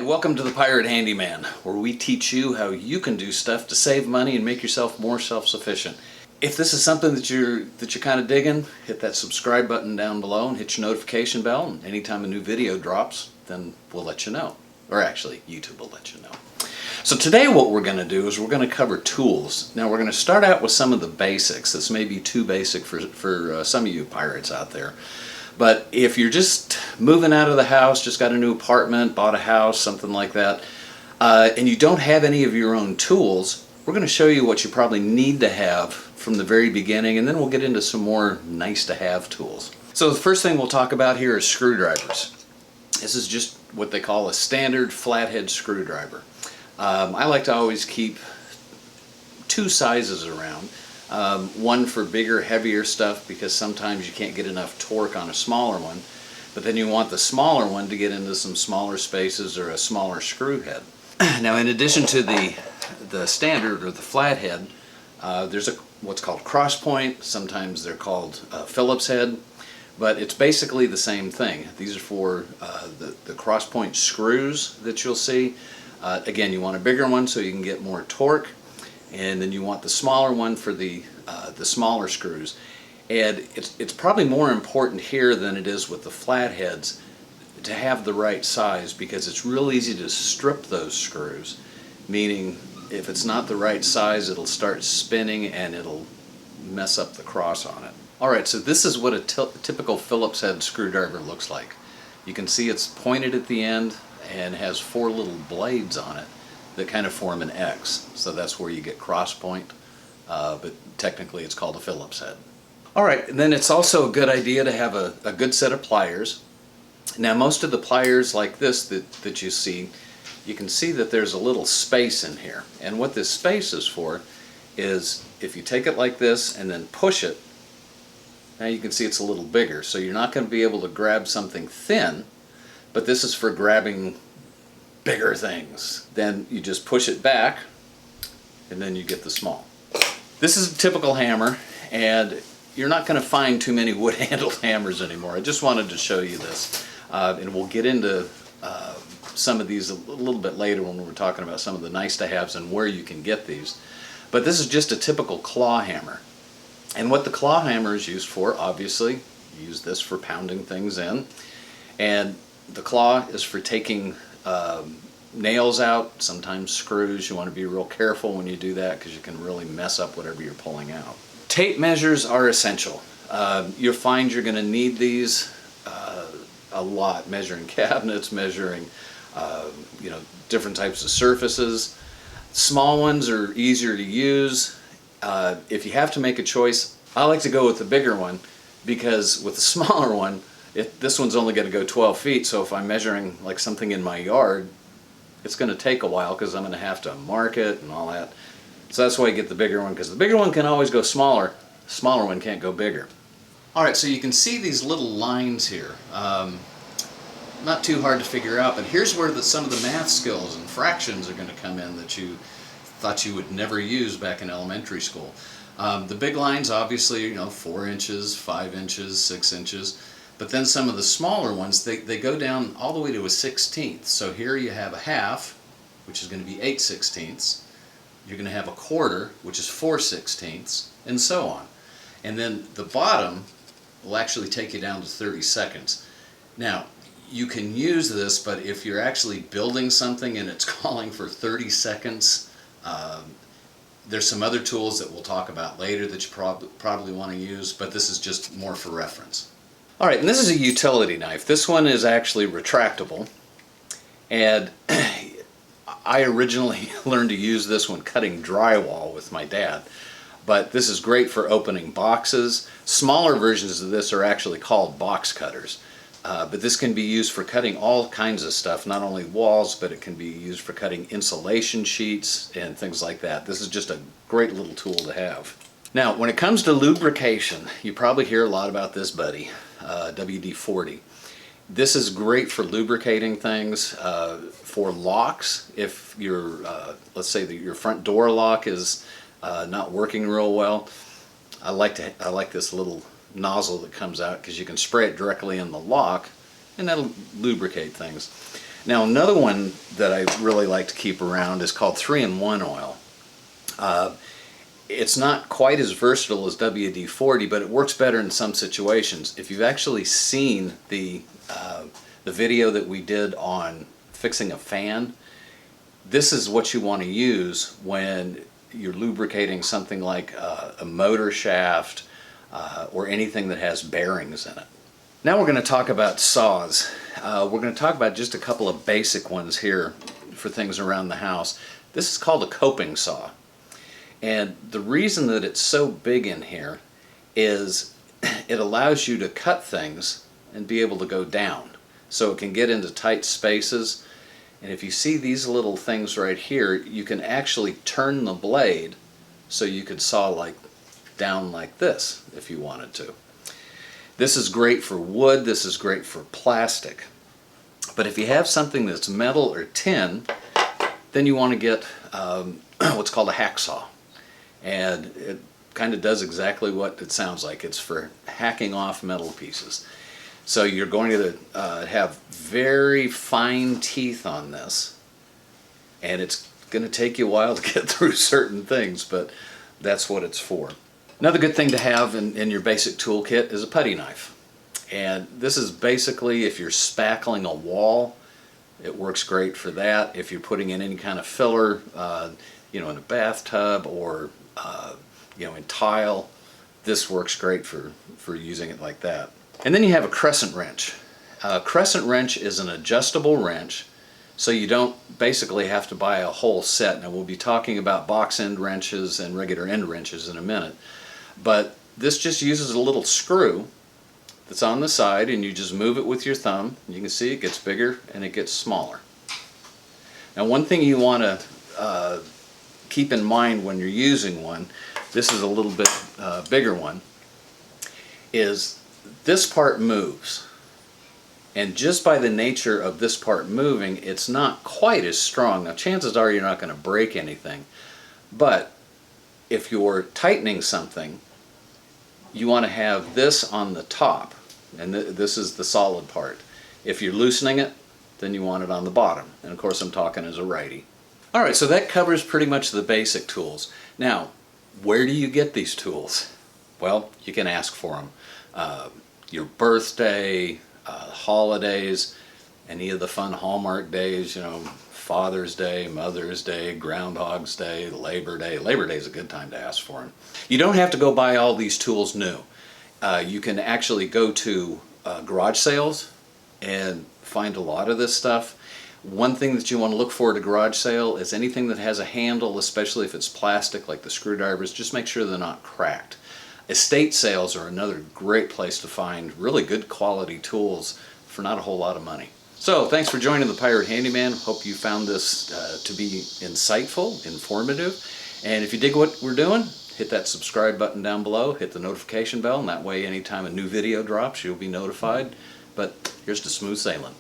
and welcome to the Pirate Handyman, where we teach you how you can do stuff to save money and make yourself more self-sufficient. If this is something that you're kind of digging, hit that subscribe button down below and hit your notification bell, and anytime a new video drops, then we'll let you know. Or actually, YouTube will let you know. So today what we're going to do is we're going to cover tools. Now we're going to start out with some of the basics. This may be too basic for some of you pirates out there. But if you're just moving out of the house, just got a new apartment, bought a house, something like that, and you don't have any of your own tools, we're going to show you what you probably need to have from the very beginning, and then we'll get into some more nice-to-have tools. So the first thing we'll talk about here is screwdrivers. This is just what they call a standard flathead screwdriver. I like to always keep two sizes around. One for bigger, heavier stuff, because sometimes you can't get enough torque on a smaller one, but then you want the smaller one to get into some smaller spaces or a smaller screw head. Now, in addition to the standard or the flathead, there's what's called cross point. Sometimes they're called Phillips head, but it's basically the same thing. These are for the cross point screws that you'll see. Again, you want a bigger one so you can get more torque. And then you want the smaller one for the smaller screws. And it's probably more important here than it is with the flatheads to have the right size, because it's real easy to strip those screws, meaning if it's not the right size, it'll start spinning and it'll mess up the cross on it. Alright, so this is what a typical Phillips head screwdriver looks like. You can see it's pointed at the end and has four little blades on it that kind of form an X. So that's where you get cross point, but technically it's called a Phillips head. Alright, and then it's also a good idea to have a good set of pliers. Now most of the pliers like this that you see, you can see that there's a little space in here. And what this space is for is if you take it like this and then push it, now you can see it's a little bigger. So you're not going to be able to grab something thin, but this is for grabbing bigger things. Then you just push it back and then you get the small. This is a typical hammer, and you're not going to find too many wood-handled hammers anymore. I just wanted to show you this, and we'll get into some of these a little bit later when we're talking about some of the nice-to-haves and where you can get these. But this is just a typical claw hammer, and what the claw hammer is used for, obviously, you use this for pounding things in, and the claw is for taking nails out, sometimes screws. You want to be real careful when you do that because you can really mess up whatever you're pulling out. Tape measures are essential. You'll find you're going to need these a lot, measuring cabinets, measuring different types of surfaces. Small ones are easier to use. If you have to make a choice, I like to go with the bigger one, because with the smaller one, this one's only going to go 12 feet, so if I'm measuring like something in my yard, it's going to take a while because I'm going to have to mark it and all that. So that's why I get the bigger one, because the bigger one can always go smaller, the smaller one can't go bigger. Alright, so you can see these little lines here. Not too hard to figure out, but here's where some of the math skills and fractions are going to come in that you thought you would never use back in elementary school. The big lines, obviously, 4 inches, 5 inches, 6 inches. But then some of the smaller ones, they go down all the way to a 1/16. So here you have a half, which is going to be 8/16. You're going to have a quarter, which is 4/16, and so on. And then the bottom will actually take you down to 30 seconds. Now, you can use this, but if you're actually building something and it's calling for 30 seconds, there's some other tools that we'll talk about later that you probably want to use, but this is just more for reference. Alright, and this is a utility knife. This one is actually retractable, and I originally learned to use this one cutting drywall with my dad, but this is great for opening boxes. Smaller versions of this are actually called box cutters, but this can be used for cutting all kinds of stuff, not only walls, but it can be used for cutting insulation sheets and things like that. This is just a great little tool to have. Now, when it comes to lubrication, you probably hear a lot about this buddy, WD-40. This is great for lubricating things, for locks. If let's say that your front door lock is not working real well, I like this little nozzle that comes out, because you can spray it directly in the lock and that'll lubricate things. Now another one that I really like to keep around is called 3-in-1 oil. It's not quite as versatile as WD-40, but it works better in some situations. If you've actually seen the video that we did on fixing a fan, this is what you want to use when you're lubricating something like a motor shaft or anything that has bearings in it. Now we're going to talk about saws. We're going to talk about just a couple of basic ones here for things around the house. This is called a coping saw. And the reason that it's so big in here is it allows you to cut things and be able to go down. So it can get into tight spaces. And if you see these little things right here, you can actually turn the blade so you could saw like down like this if you wanted to. This is great for wood, this is great for plastic. But if you have something that's metal or tin, then you want to get what's called a hacksaw. And it kind of does exactly what it sounds like. It's for hacking off metal pieces. So you're going to have very fine teeth on this, and it's going to take you a while to get through certain things, but that's what it's for. Another good thing to have in your basic toolkit is a putty knife. And this is basically if you're spackling a wall, it works great for that. If you're putting in any kind of filler, in a bathtub or in tile, this works great for using it like that. And then you have a crescent wrench. A crescent wrench is an adjustable wrench, so you don't basically have to buy a whole set. Now we'll be talking about box end wrenches and regular end wrenches in a minute, but this just uses a little screw that's on the side, and you just move it with your thumb. You can see it gets bigger and it gets smaller. Now one thing you want to keep in mind when you're using one, this is a little bit bigger one, is this part moves. And just by the nature of this part moving, it's not quite as strong. Now chances are you're not going to break anything, but if you're tightening something, you want to have this on the top, and this is the solid part. If you're loosening it, then you want it on the bottom. And of course I'm talking as a righty. Alright, so that covers pretty much the basic tools. Now, where do you get these tools? Well, you can ask for them. Your birthday, holidays, any of the fun Hallmark days, Father's Day, Mother's Day, Groundhog's Day, Labor Day. Labor Day is a good time to ask for them. You don't have to go buy all these tools new. You can actually go to garage sales and find a lot of this stuff. One thing that you want to look for at a garage sale is anything that has a handle, especially if it's plastic like the screwdrivers, just make sure they're not cracked. Estate sales are another great place to find really good quality tools for not a whole lot of money. So thanks for joining the Pirate Handyman. Hope you found this to be insightful, informative. And if you dig what we're doing, hit that subscribe button down below, hit the notification bell, and that way anytime a new video drops, you'll be notified. But here's to smooth sailing.